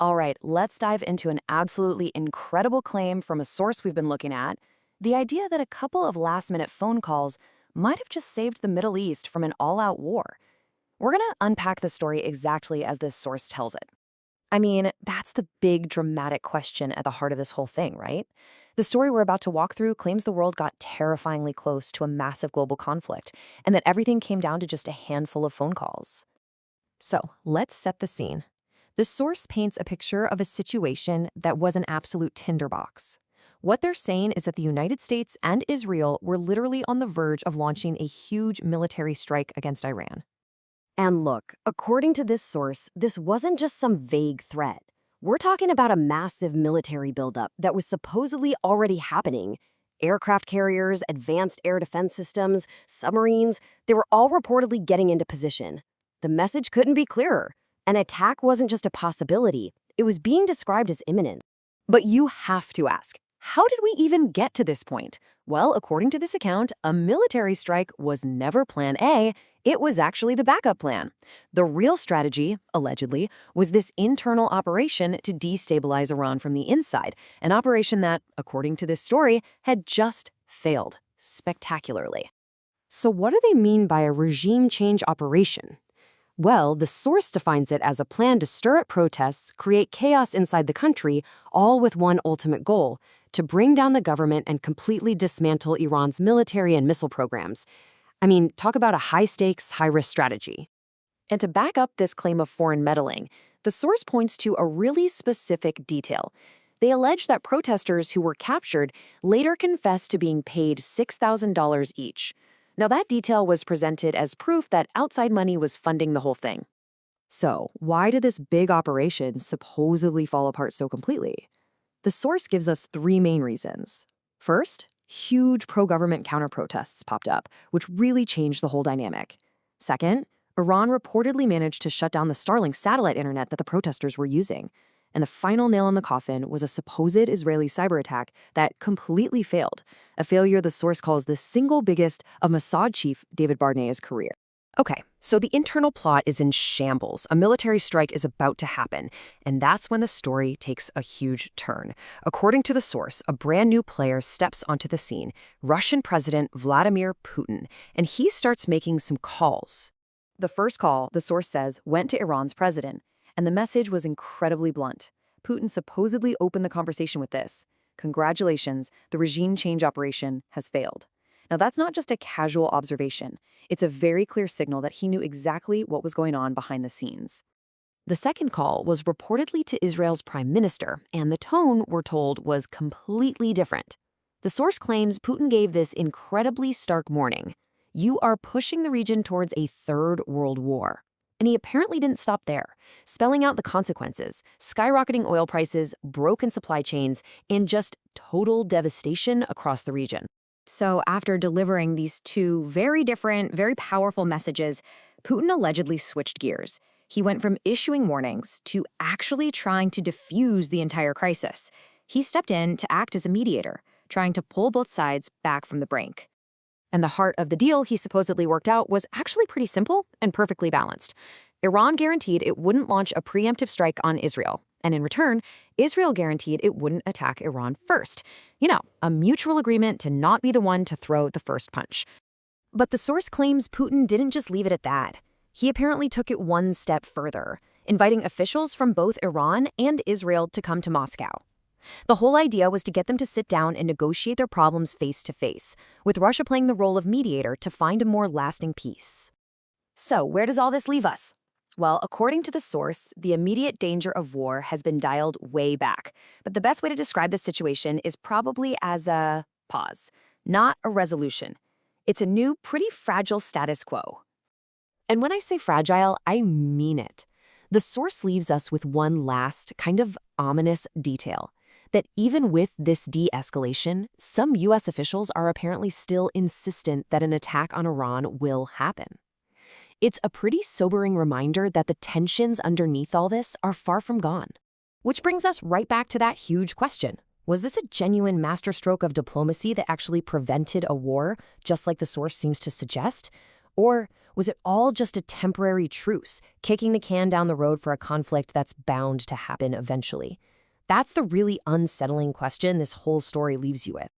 All right, let's dive into an absolutely incredible claim from a source we've been looking at. The idea that a couple of last-minute phone calls might have just saved the Middle East from an all-out war. We're going to unpack the story exactly as this source tells it. I mean, that's the big dramatic question at the heart of this whole thing, right? The story we're about to walk through claims the world got terrifyingly close to a massive global conflict, and that everything came down to just a handful of phone calls. So, let's set the scene. The source paints a picture of a situation that was an absolute tinderbox. What they're saying is that the United States and Israel were literally on the verge of launching a huge military strike against Iran. And look, according to this source, this wasn't just some vague threat. We're talking about a massive military buildup that was supposedly already happening. Aircraft carriers, advanced air defense systems, submarines, they were all reportedly getting into position. The message couldn't be clearer. An attack wasn't just a possibility, it was being described as imminent. But you have to ask, how did we even get to this point? Well, according to this account, a military strike was never plan A, it was actually the backup plan. The real strategy, allegedly, was this internal operation to destabilize Iran from the inside, an operation that, according to this story, had just failed spectacularly. So what do they mean by a regime change operation? Well, the source defines it as a plan to stir up protests, create chaos inside the country, all with one ultimate goal: to bring down the government and completely dismantle Iran's military and missile programs. I mean, talk about a high-stakes, high-risk strategy. And to back up this claim of foreign meddling, the source points to a really specific detail. They allege that protesters who were captured later confessed to being paid $6,000 each. Now, that detail was presented as proof that outside money was funding the whole thing. So, why did this big operation supposedly fall apart so completely? The source gives us three main reasons. First, huge pro-government counter-protests popped up, which really changed the whole dynamic. Second, Iran reportedly managed to shut down the Starlink satellite internet that the protesters were using. And the final nail in the coffin was a supposed Israeli cyber attack that completely failed, a failure the source calls the single biggest of Mossad chief David Barnea's career. Okay, so the internal plot is in shambles. A military strike is about to happen, and that's when the story takes a huge turn. According to the source, a brand new player steps onto the scene, Russian President Vladimir Putin, and he starts making some calls. The first call, the source says, went to Iran's president. And the message was incredibly blunt. Putin supposedly opened the conversation with this: "Congratulations, the regime change operation has failed." Now, that's not just a casual observation. It's a very clear signal that he knew exactly what was going on behind the scenes. The second call was reportedly to Israel's prime minister, and the tone, we're told, was completely different. The source claims Putin gave this incredibly stark warning: "You are pushing the region towards a third world war." And he apparently didn't stop there, spelling out the consequences: skyrocketing oil prices, broken supply chains, and just total devastation across the region. So after delivering these two very different, very powerful messages, Putin allegedly switched gears. He went from issuing warnings to actually trying to defuse the entire crisis. He stepped in to act as a mediator, trying to pull both sides back from the brink. And the heart of the deal he supposedly worked out was actually pretty simple and perfectly balanced. Iran guaranteed it wouldn't launch a preemptive strike on Israel, and in return, Israel guaranteed it wouldn't attack Iran first. You know, a mutual agreement to not be the one to throw the first punch. But the source claims Putin didn't just leave it at that. He apparently took it one step further, inviting officials from both Iran and Israel to come to Moscow. The whole idea was to get them to sit down and negotiate their problems face to face, with Russia playing the role of mediator to find a more lasting peace. So, where does all this leave us? Well, according to the source, the immediate danger of war has been dialed way back. But the best way to describe this situation is probably as a pause, not a resolution. It's a new, pretty fragile status quo. And when I say fragile, I mean it. The source leaves us with one last, kind of ominous detail: that even with this de-escalation, some U.S. officials are apparently still insistent that an attack on Iran will happen. It's a pretty sobering reminder that the tensions underneath all this are far from gone. Which brings us right back to that huge question. Was this a genuine masterstroke of diplomacy that actually prevented a war, just like the source seems to suggest? Or Was it all just a temporary truce, kicking the can down the road for a conflict that's bound to happen eventually? That's the really unsettling question this whole story leaves you with.